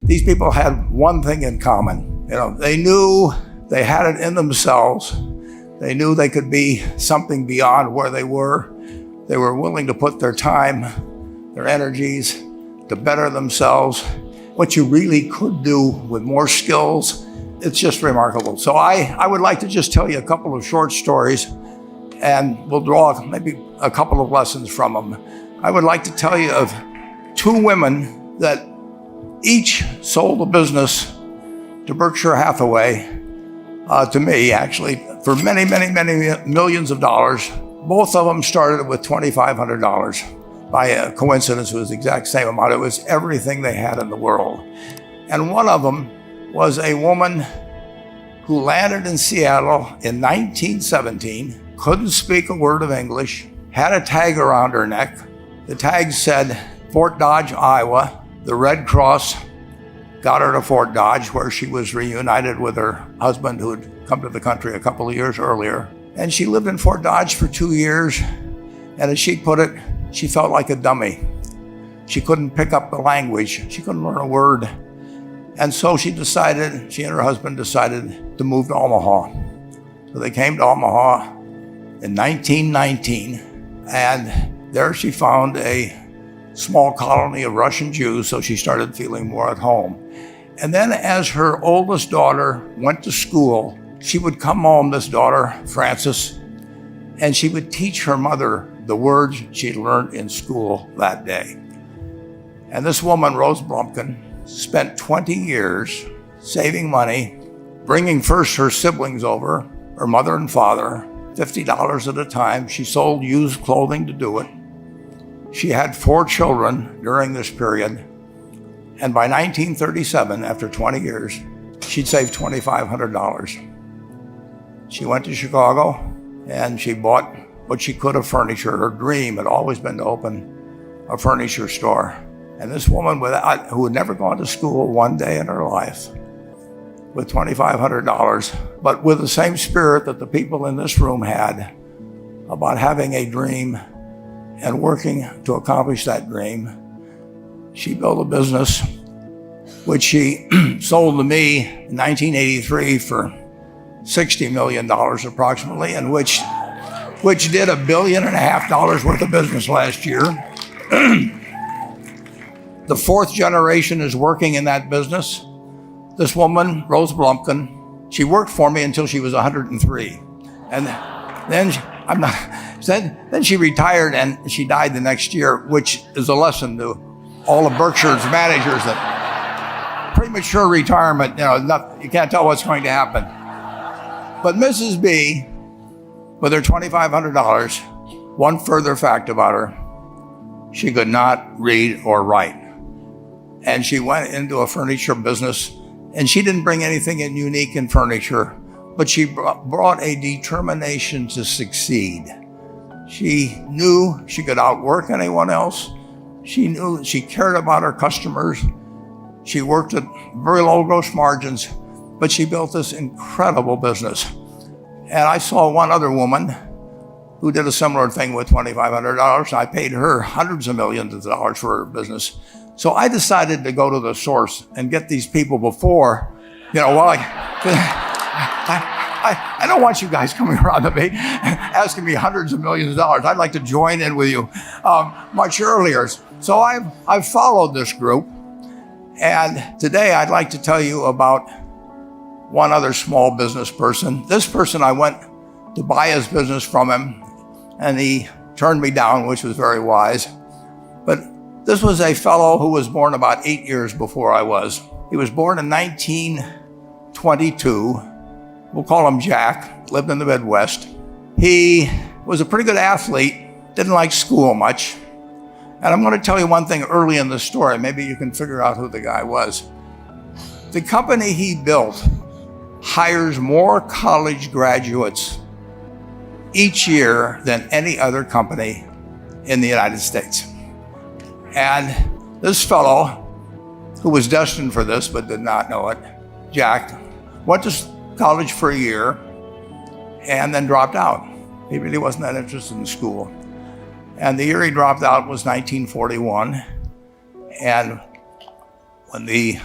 These people had one thing in common. They knew they had it in themselves. They knew they could be something beyond where they were. They were willing to put their time, their energies to better themselves. What you really could do with more skills, it's just remarkable. So I would like to just tell you a couple of short stories, and we'll draw maybe a couple of lessons from them. I would like to tell you of two women that each sold a business to Berkshire Hathaway, to me actually, for many, many, many millions of dollars. Both of them started with $2,500. By a coincidence, it was the exact same amount. It was everything they had in the world. And one of them was a woman who landed in Seattle in 1917, couldn't speak a word of English, had a tag around her neck. The tag said Fort Dodge, Iowa. The Red Cross got her to Fort Dodge, where she was reunited with her husband who had come to the country a couple of years earlier. And she lived in Fort Dodge for 2 years. And as she put it, she felt like a dummy. She couldn't pick up the language. She couldn't learn a word. And so she and her husband decided to move to Omaha. So they came to Omaha in 1919. And there she found a small colony of Russian Jews, so she started feeling more at home. And then as her oldest daughter went to school, she would come home, this daughter, Frances, and she would teach her mother the words she'd learned in school that day. And this woman, Rose Blumpkin, spent 20 years saving money, bringing first her siblings over, her mother and father, $50 at a time. She sold used clothing to do it. She had 4 children during this period. And by 1937, after 20 years, she'd saved $2,500. She went to Chicago and she bought what she could of furniture. Her dream had always been to open a furniture store. And this woman who had never gone to school one day in her life, with $2,500, but with the same spirit that the people in this room had about having a dream and working to accomplish that dream, she built a business which she sold to me in 1983 for $60 million approximately, and which did $1.5 billion worth of business last year. The 4th generation is working in that business. This woman, Rose Blumpkin, she worked for me until she was 103. And then she retired and she died the next year, which is a lesson to all of Berkshire's managers that premature retirement, you can't tell what's going to happen. But Mrs. B, with her $2,500, one further fact about her, she could not read or write. And she went into a furniture business, and she didn't bring anything unique in furniture, but she brought a determination to succeed. She knew she could outwork anyone else. She knew she cared about her customers. She worked at very low gross margins, but she built this incredible business. And I saw one other woman who did a similar thing with $2,500. I paid her hundreds of millions of dollars for her business. So I decided to go to the source and get these people before, I don't want you guys coming around to me asking me hundreds of millions of dollars. I'd like to join in with you much earlier. So I've followed this group. And today I'd like to tell you about one other small business person. This person, I went to buy his business from him, and he turned me down, which was very wise. But this was a fellow who was born about 8 years before I was. He was born in 1922. We'll call him Jack, lived in the Midwest. He was a pretty good athlete, didn't like school much. And I'm going to tell you one thing early in the story. Maybe you can figure out who the guy was. The company he built hires more college graduates each year than any other company in the United States. And this fellow, who was destined for this but did not know it, Jack, went to college for a year and then dropped out. He really wasn't that interested in school. And the year he dropped out was 1941. And when the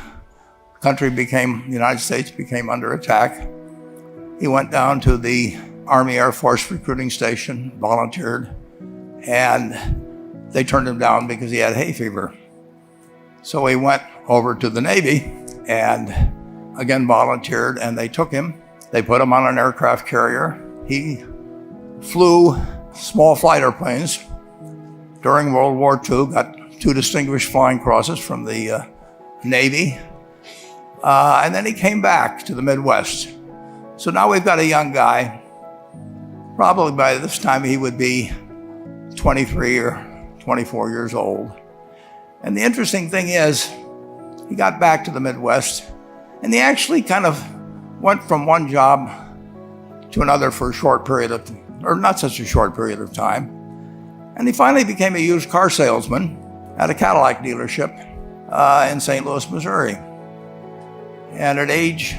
the United States became under attack. He went down to the Army Air Force recruiting station, volunteered, and they turned him down because he had hay fever. So he went over to the Navy and again volunteered, and they took him. They put him on an aircraft carrier. He flew small flight airplanes during World War II, got 2 distinguished flying crosses from the Navy, and then he came back to the Midwest. So now we've got a young guy. Probably by this time he would be 23 or 24 years old. And the interesting thing is, he got back to the Midwest, and he actually kind of went from one job to another for a short period of, or not such a short period of time. And he finally became a used car salesman at a Cadillac dealership in St. Louis, Missouri. And at age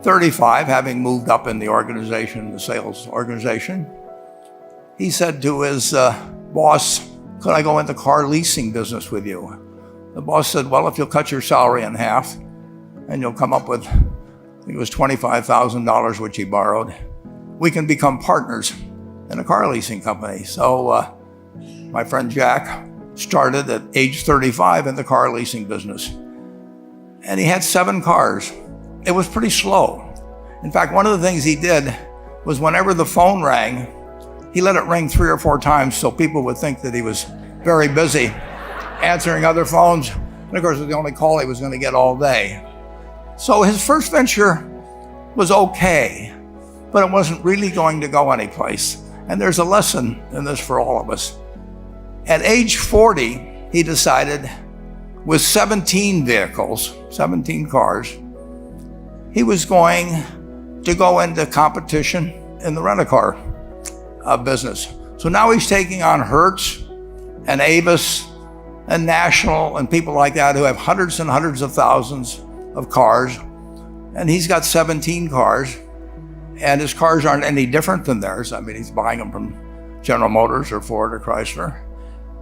35, having moved up in the organization, the sales organization, he said to his boss, "Could I go into car leasing business with you?" The boss said, "Well, if you'll cut your salary in half and you'll come up with, I think it was $25,000, which he borrowed, we can become partners in a car leasing company." So my friend Jack started at age 35 in the car leasing business. And he had 7 cars. It was pretty slow. In fact, one of the things he did was whenever the phone rang, he let it ring 3 or 4 times so people would think that he was very busy answering other phones. And of course, it was the only call he was going to get all day. So his first venture was okay, but it wasn't really going to go anyplace. And there's a lesson in this for all of us. At age 40, he decided, with 17 vehicles, 17 cars, he was going to go into competition in the rent-a-car business. So now he's taking on Hertz and Avis and National and people like that who have hundreds and hundreds of thousands of cars. And he's got 17 cars, and his cars aren't any different than theirs. I mean, he's buying them from General Motors or Ford or Chrysler.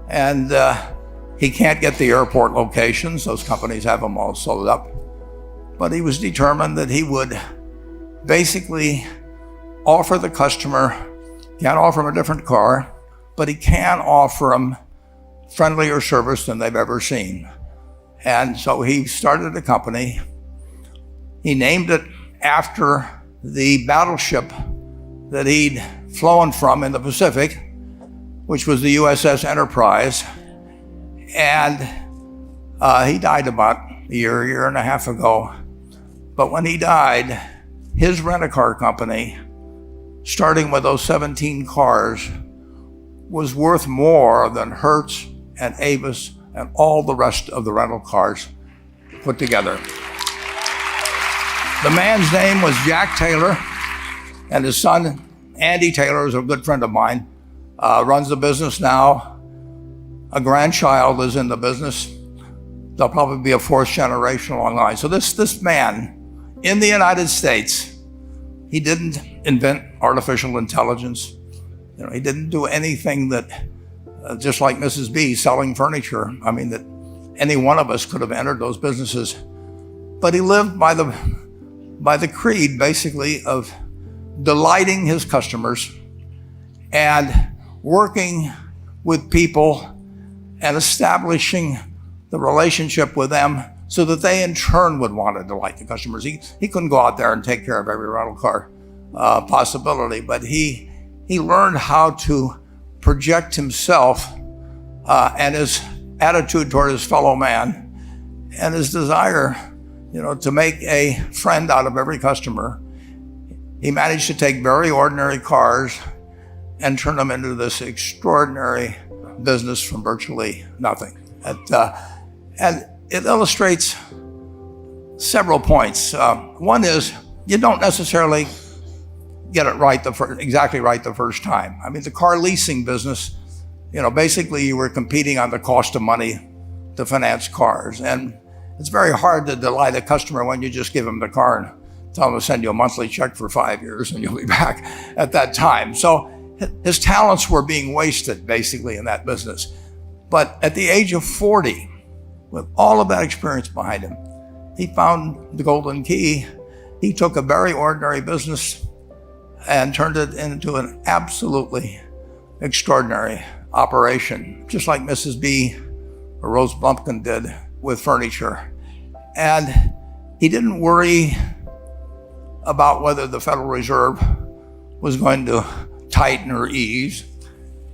And he can't get the airport locations. Those companies have them all sold up. But he was determined that he would basically offer the customer, can't offer him a different car, but he can offer them friendlier service than they've ever seen. And so he started a company. He named it after the battleship that he'd flown from in the Pacific, which was the USS Enterprise. And he died about a year and a half ago. But when he died, his rent-a-car company, starting with those 17 cars, was worth more than Hertz and Avis and all the rest of the rental cars put together. The man's name was Jack Taylor, and his son, Andy Taylor, is a good friend of mine, runs the business now. A grandchild is in the business. There'll probably be a 4th generation along the line. So this man, in the United States, he didn't invent artificial intelligence. He didn't do anything that, just like Mrs. B selling furniture, I mean, that any one of us could have entered those businesses. But he lived by the creed, basically, of delighting his customers and working with people and establishing the relationship with them so that they in turn would want to delight the customers. He couldn't go out there and take care of every rental car possibility, but he learned how to project himself and his attitude toward his fellow man and his desire, to make a friend out of every customer. He managed to take very ordinary cars and turn them into this extraordinary business from virtually nothing. And it illustrates several points. One is, you don't necessarily get it right exactly right the first time. I mean, the car leasing business, basically you were competing on the cost of money to finance cars. And it's very hard to delight a customer when you just give them the car and tell them to send you a monthly check for 5 years and you'll be back at that time. So his talents were being wasted basically in that business. But at the age of 40, with all of that experience behind him, he found the golden key. He took a very ordinary business and turned it into an absolutely extraordinary operation, just like Mrs. B or Rose Blumpkin did with furniture. And he didn't worry about whether the Federal Reserve was going to tighten or ease.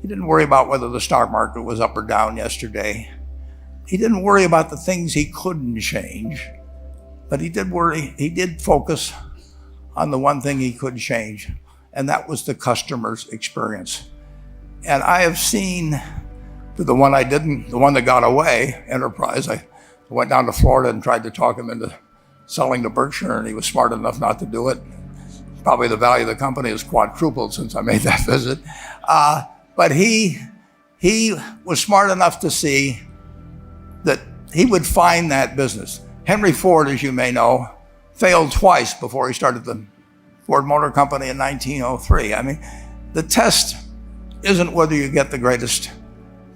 He didn't worry about whether the stock market was up or down yesterday. He didn't worry about the things he couldn't change, but he did focus on the one thing he could change, and that was the customer's experience. And I have seen the one that got away, Enterprise. I went down to Florida and tried to talk him into selling to Berkshire, and he was smart enough not to do it. Probably the value of the company has quadrupled since I made that visit. But he was smart enough to see that he would find that business. Henry Ford, as you may know, failed twice before he started the Ford Motor Company in 1903. I mean, the test isn't whether you get the greatest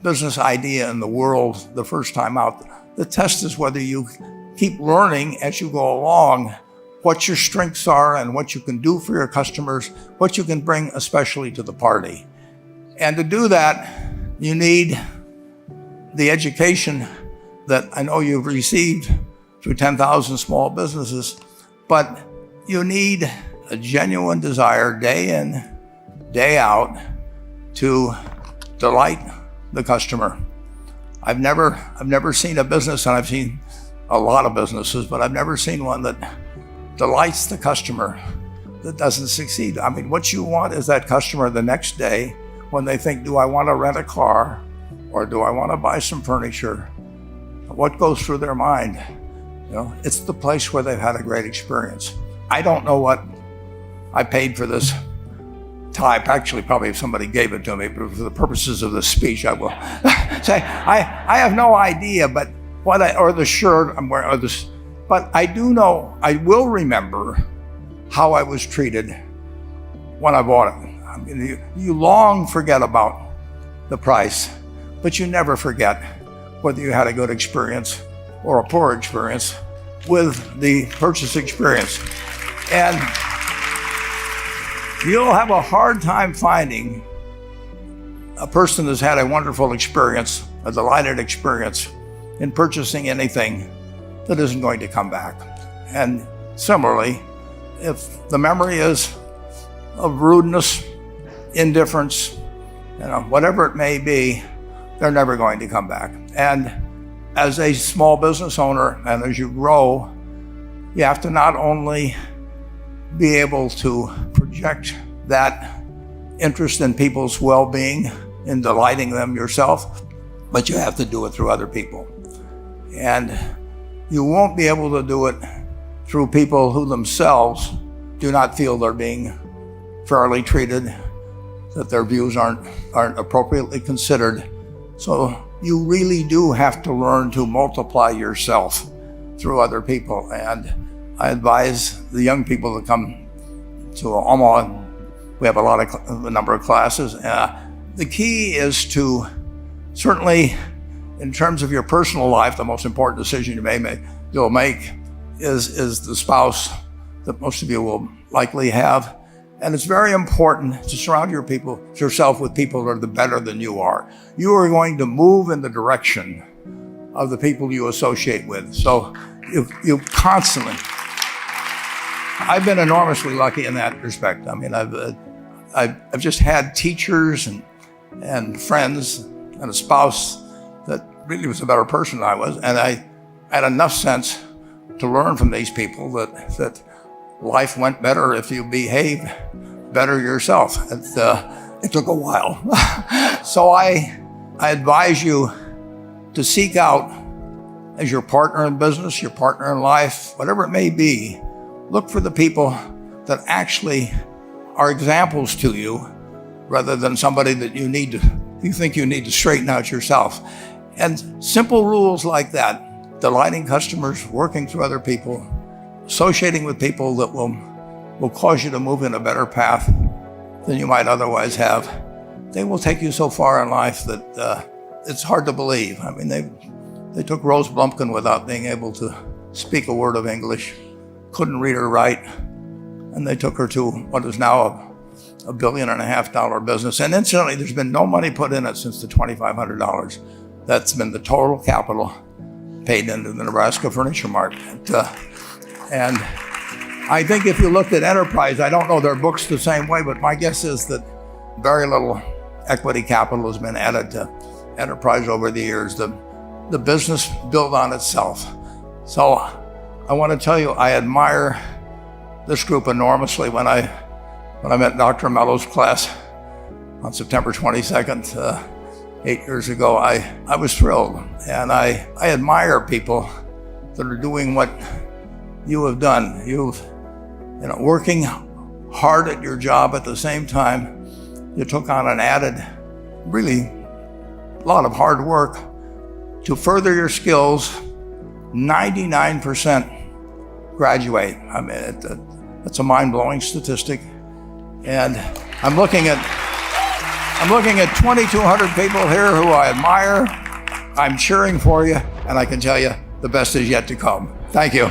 business idea in the world the first time out. The test is whether you keep learning as you go along what your strengths are and what you can do for your customers, what you can bring especially to the party. And to do that, you need the education that I know you've received through 10,000 small businesses, but you need a genuine desire day in, day out to delight the customer. I've never seen a business, and I've seen a lot of businesses, but I've never seen one that delights the customer that doesn't succeed. I mean, what you want is that customer the next day when they think, do I want to rent a car or do I want to buy some furniture? What goes through their mind? You know, it's the place where they've had a great experience. I don't know what I paid for this tie. Actually, probably if somebody gave it to me, but for the purposes of this speech, I will say I have no idea. But or the shirt I'm wearing, or this. But I do know, I will remember how I was treated when I bought it. I mean, you long forget about the price, but you never forget whether you had a good experience or a poor experience with the purchase experience. And you'll have a hard time finding a person that's had a wonderful experience, a delighted experience in purchasing anything that isn't going to come back. And similarly, if the memory is of rudeness, indifference, whatever it may be, they're never going to come back. And as a small business owner, and as you grow, you have to not only be able to project that interest in people's well-being, in delighting them yourself, but you have to do it through other people. And you won't be able to do it through people who themselves do not feel they're being fairly treated, that their views aren't appropriately considered. So you really do have to learn to multiply yourself through other people. And I advise the young people to come to Omaha. We have a number of classes. The key is to, certainly in terms of your personal life, the most important decision you'll make is the spouse that most of you will likely have. And it's very important to surround yourself with people that are better than you are. You are going to move in the direction of the people you associate with. So you constantly, I've been enormously lucky in that respect. I mean, I've just had teachers and friends and a spouse that really was a better person than I was. And I had enough sense to learn from these people that life went better if you behaved better yourself. It took a while. So I advise you to seek out, as your partner in business, your partner in life, whatever it may be, look for the people that actually are examples to you rather than somebody that you think you need to straighten out yourself. And simple rules like that, delighting customers, working through other people, associating with people that will cause you to move in a better path than you might otherwise have, they will take you so far in life that it's hard to believe. I mean, they took Rose Blumpkin without being able to speak a word of English, couldn't read or write, and they took her to what is now a $1.5 billion business. And incidentally, there's been no money put in it since the $2,500. That's been the total capital paid into the Nebraska Furniture Mart. And I think if you looked at enterprise, I don't know their books the same way, but my guess is that very little equity capital has been added to enterprise over the years. The business built on itself. So I want to tell you, I admire this group enormously. When I met Dr. Mello's class on September 22nd, 8 years ago, I was thrilled. And I admire people that are doing what you have done. Working hard at your job at the same time, you took on an added, really, lot of hard work to further your skills. 99% graduate. I mean, it's a mind-blowing statistic. And I'm looking at 2,200 people here who I admire. I'm cheering for you, and I can tell you the best is yet to come. Thank you.